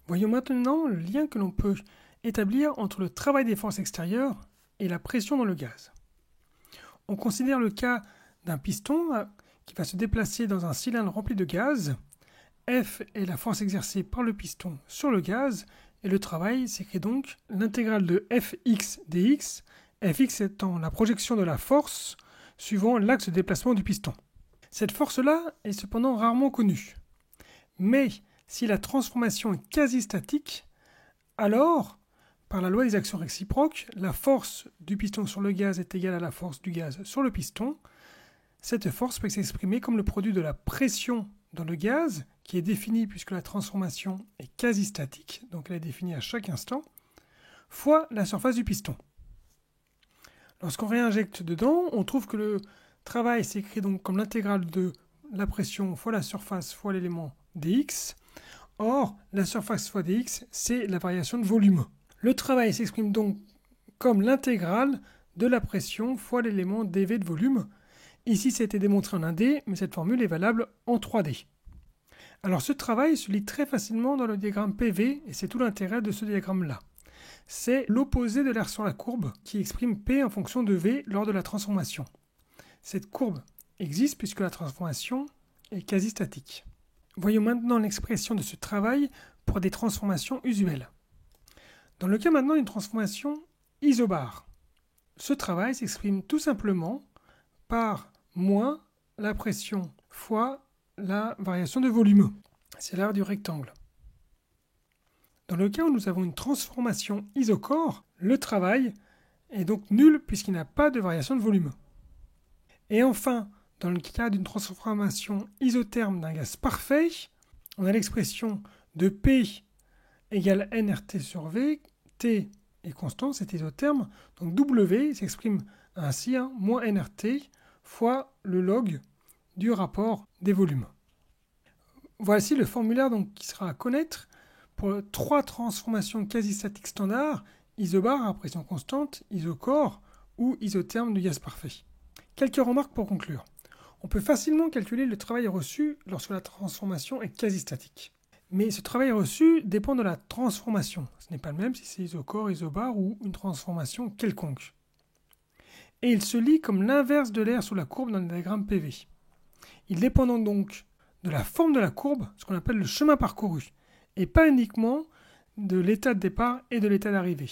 Voyons maintenant le lien que l'on peut établir entre le travail des forces extérieures et la pression dans le gaz. On considère le cas d'un piston qui va se déplacer dans un cylindre rempli de gaz. F est la force exercée par le piston sur le gaz et le travail s'écrit donc l'intégrale de Fx dx, Fx étant la projection de la force suivant l'axe de déplacement du piston. Cette force-là est cependant rarement connue. Mais si la transformation est quasi statique, alors, par la loi des actions réciproques, la force du piston sur le gaz est égale à la force du gaz sur le piston. Cette force peut s'exprimer comme le produit de la pression dans le gaz, qui est définie puisque la transformation est quasi statique, donc elle est définie à chaque instant, fois la surface du piston. Lorsqu'on réinjecte dedans, on trouve que le travail s'écrit donc comme l'intégrale de la pression fois la surface fois l'élément dx. Or, la surface fois dx, c'est la variation de volume. Le travail s'exprime donc comme l'intégrale de la pression fois l'élément dv de volume. Ici, c'était démontré en 1D, mais cette formule est valable en 3D. Alors, ce travail se lit très facilement dans le diagramme PV, et c'est tout l'intérêt de ce diagramme-là. C'est l'opposé de l'aire sur la courbe, qui exprime P en fonction de V lors de la transformation. Cette courbe existe puisque la transformation est quasi statique. Voyons maintenant l'expression de ce travail pour des transformations usuelles. Dans le cas maintenant d'une transformation isobare, ce travail s'exprime tout simplement par moins la pression fois la variation de volume. C'est l'aire du rectangle. Dans le cas où nous avons une transformation isochore, le travail est donc nul puisqu'il n'y a pas de variation de volume. Et enfin, dans le cas d'une transformation isotherme d'un gaz parfait, on a l'expression de P égale nRT sur V, T est constant, c'est isotherme, donc W s'exprime ainsi, moins nRT fois le log du rapport des volumes. Voici le formulaire donc, qui sera à connaître pour 3 transformations quasi-statiques standards, isobare à pression constante, isochore ou isotherme du gaz parfait. Quelques remarques pour conclure. On peut facilement calculer le travail reçu lorsque la transformation est quasi-statique. Mais ce travail reçu dépend de la transformation. Ce n'est pas le même si c'est isochore, isobare ou une transformation quelconque. Et il se lit comme l'inverse de l'aire sous la courbe dans le diagramme PV. Il dépend donc de la forme de la courbe, ce qu'on appelle le chemin parcouru, et pas uniquement de l'état de départ et de l'état d'arrivée.